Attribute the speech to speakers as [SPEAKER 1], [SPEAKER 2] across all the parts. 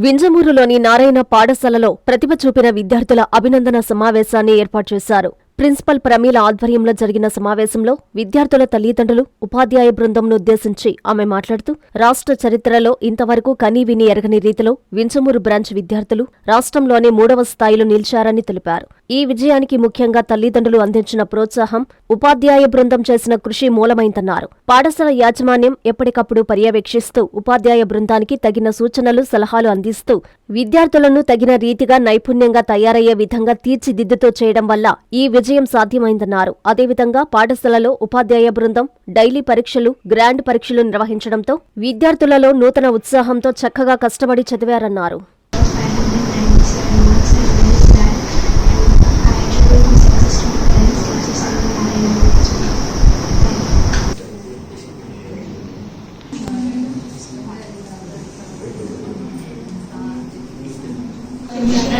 [SPEAKER 1] వింజమూరులోని నారాయణ పాఠశాలలో ప్రతిభ చూపిన విద్యార్థుల అభినందన సమావేశాన్ని ఏర్పాటు చేశారు. ప్రిన్సిపల్ ప్రమీల ఆధ్వర్యంలో జరిగిన సమావేశంలో విద్యార్థుల తల్లిదండ్రులు, ఉపాధ్యాయ బృందంను ఉద్దేశించి ఆమె మాట్లాడుతూ, రాష్ట్ర చరిత్రలో ఇంతవరకు కనీవిని ఎరగని రీతిలో వింజమూరు బ్రాంచ్ విద్యార్థులు రాష్ట్రంలోనే 3వ స్థాయిలో నిలిచారని తెలిపారు. ఈ విజయానికి ముఖ్యంగా తల్లిదండ్రులు అందించిన ప్రోత్సాహం, ఉపాధ్యాయ బృందం చేసిన కృషి మూలమైందన్నారు. పాఠశాల యాజమాన్యం ఎప్పటికప్పుడు పర్యవేక్షిస్తూ ఉపాధ్యాయ బృందానికి తగిన సూచనలు, సలహాలు అందిస్తూ విద్యార్థులను తగిన రీతిగా నైపుణ్యంగా తయారయ్యే విధంగా తీర్చిదిద్దుతూ చేయడం వల్ల ఈ విజయం సాధ్యమైందన్నారు. అదేవిధంగా పాఠశాలలో ఉపాధ్యాయ బృందం డైలీ పరీక్షలు, గ్రాండ్ పరీక్షలు నిర్వహించడంతో విద్యార్థులలో నూతన ఉత్సాహంతో చక్కగా కష్టపడి చదివారన్నారు.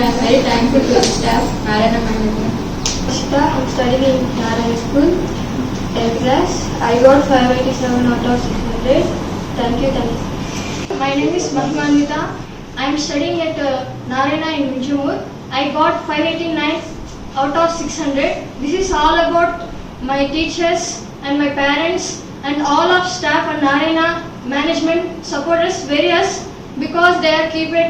[SPEAKER 2] I'm very thankful to the staff, Narayana Management.
[SPEAKER 3] I'm studying in Narayana School, 10th class. I got 587 out of 600. Thank you.
[SPEAKER 2] My name is Mahmanvita. I am studying at Narayana in Vinjamur. I got 589 out of 600. This is all about my teachers and my parents and all of staff and Narayana Management support us very much. Because they are keep it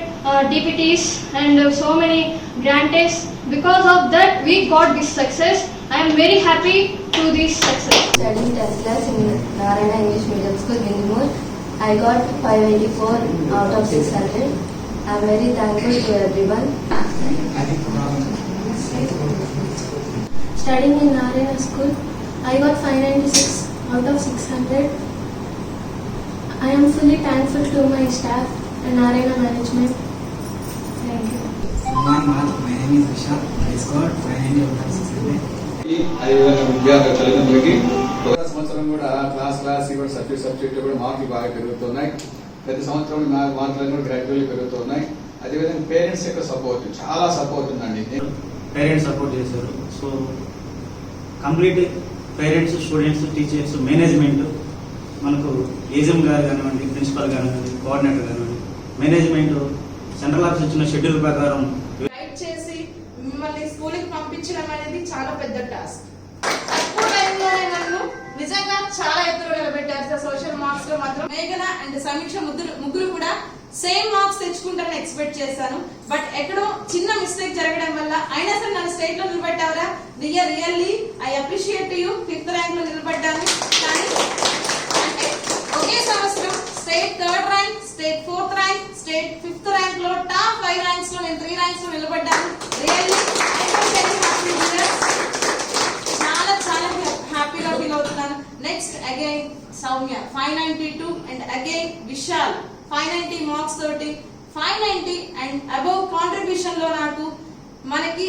[SPEAKER 2] DPTs and so many grantees. Because of that we got this success. I am very happy to this success.
[SPEAKER 3] Studying 10th class in Narayana English Medium School, Vinjamur. I got 584 out of 600. I am very thankful to everyone.
[SPEAKER 4] Studying in Narayana School, I got 596 out of 600. I am fully thankful to my staff and Narayana Management. Thank you.
[SPEAKER 5] My name is Vishal. I scored 590 out of 600.
[SPEAKER 6] తల్లిదండ్రులకి సంవత్సరం కూడా class కూడా subject కూడా మార్కులు బాగా పెరుగుతున్నాయి. ప్రతి సంవత్సరం మార్కులు కూడా గ్రాడ్యువల్లీ పెరుగుతున్నాయి. అదేవిధంగా పేరెంట్స్ యొక్క సపోర్ట్ చాలా సపోర్ట్ ఉందండి.
[SPEAKER 5] పేరెంట్స్ సపోర్ట్ చేశారు. So complete parents, students, teachers, management, మనకు ఏజెం గారు కానివ్వండి, ప్రిన్సిపల్ కానివ్వండి, కోఆర్డినేటర్ కానివ్వండి, మేనేజ్మెంట్ సెంట్రల్ ఆఫీస్ ఇచ్చిన షెడ్యూల్ ప్రకారం
[SPEAKER 7] రైట్ చేసి మిమ్మల్ని స్కూల్కి పంపించడం అనేది చాలా పెద్ద టాస్క్. తక్కువ టైంలోనే నన్ను నిజంగా చాలా ఎత్తులో నిలబెట్టారు. సోషల్ మార్క్స్ లో మాత్రం మేఘన అండ్ సమీక్ష ముగ్గురు కూడా సేమ్ మార్క్స్ తెచ్చుకుంటారని ఎక్స్పెక్ట్ చేశాను. బట్ ఎక్కడో చిన్న మిస్టేక్ జరగడం వల్ల అయినా సరే నన్ను స్టేట్ లో నిలబెట్టారా. Really I appreciate you. 5th rank లో నిలబడ్డాను. కానీ అంటే ఒకే సంవత్సరం state 3rd rank, state 4th rank, state 5th rank లో టాప్ 5 ర్యాంక్స్ లో నేను 3 ర్యాంక్స్ లో నిలబడ్డాను. రియల్లీ చాలా హ్యాపీగా ఫీల్ అవుతున్నాను. Next again Soumya 592 and again Vishal 590 marks తోటి 590 అండ్ అబౌవ్ కాంట్రిబ్యూషన్ లో నాకు మనకి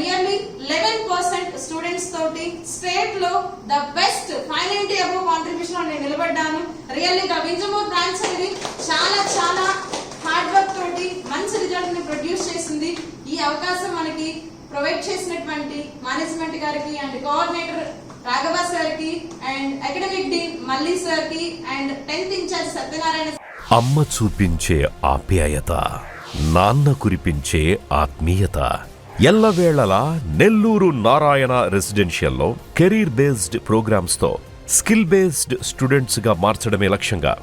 [SPEAKER 7] నియర్లీ 11% స్టూడెంట్స్ తోటి స్టేట్ లో ద బెస్ట్ 590 అబౌవ్ కాంట్రిబ్యూషన్ లో నేను నిలబడ్డాను. రియల్లీ వింజమూర్ బ్రాంచ్ అనేది చాలా హార్డ్ వర్క్ తోటి మంచి రిజల్ట్ ని ప్రొడ్యూస్ చేసింది. ఈ అవకాశం మనకి ప్రొవైడ్ చేసినటువంటి మేనేజ్మెంట్ గారికి అండ్ కోఆర్డినేటర్ రాఘవ సార్కి అండ్ అకాడమిక్ డీన్ మల్లి సార్కి అండ్ 10th ఇన్ఛార్జ్ సత్యనారాయణ.
[SPEAKER 8] అమ్మ చూపించే ఆప్యాయత, నాన్న కురిపించే ఆత్మీయత. ఎల్లవేళలా నెల్లూరు నారాయణ రెసిడెన్షియల్లో కెరీర్ బేస్డ్ ప్రోగ్రామ్స్ తో స్కిల్ బేస్డ్ స్టూడెంట్స్ గా మార్చడమే లక్ష్యంగా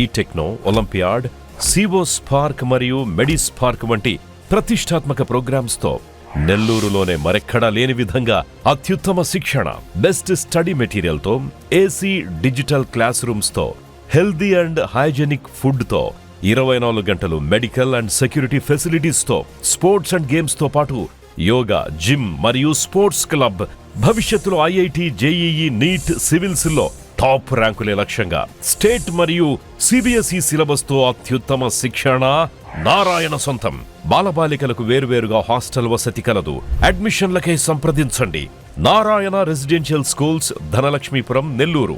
[SPEAKER 8] ఈ టెక్నో, ఒలింపియాడ్, సివో స్పార్క్ మరియు మెడి స్పార్క్ వంటి ప్రతిష్టాత్మక ప్రోగ్రామ్స్ తో నెల్లూరులోనే మరెక్కడా లేని విధంగా అత్యుత్తమ శిక్షణ, బెస్ట్ స్టడీ మెటీరియల్ తో, ఏసీ డిజిటల్ క్లాస్ రూమ్స్ తో, హెల్దీ అండ్ హైజెనిక్ ఫుడ్ తో, 24 గంటలు మెడికల్ అండ్ సెక్యూరిటీ ఫెసిలిటీస్ తో, స్పోర్ట్స్ అండ్ గేమ్స్ తో పాటు యోగా, జిమ్ మరియు స్పోర్ట్స్ క్లబ్. భవిష్యత్తులో ఐఐటి, జేఈఈ, నీట్, సివిల్స్ లో టాప్ ర్యాంకులే లక్ష్యంగా స్టేట్ మరియు సిబిఎస్ఈ సిలబస్ తో అత్యుత్తమ శిక్షణ నారాయణ సొంతం. బాలబాలికలకు వేరువేరుగా హాస్టల్ వసతి కలదు. అడ్మిషన్లకై సంప్రదించండి. Narayana residential schools, Dhanalakshmipuram, Nellore.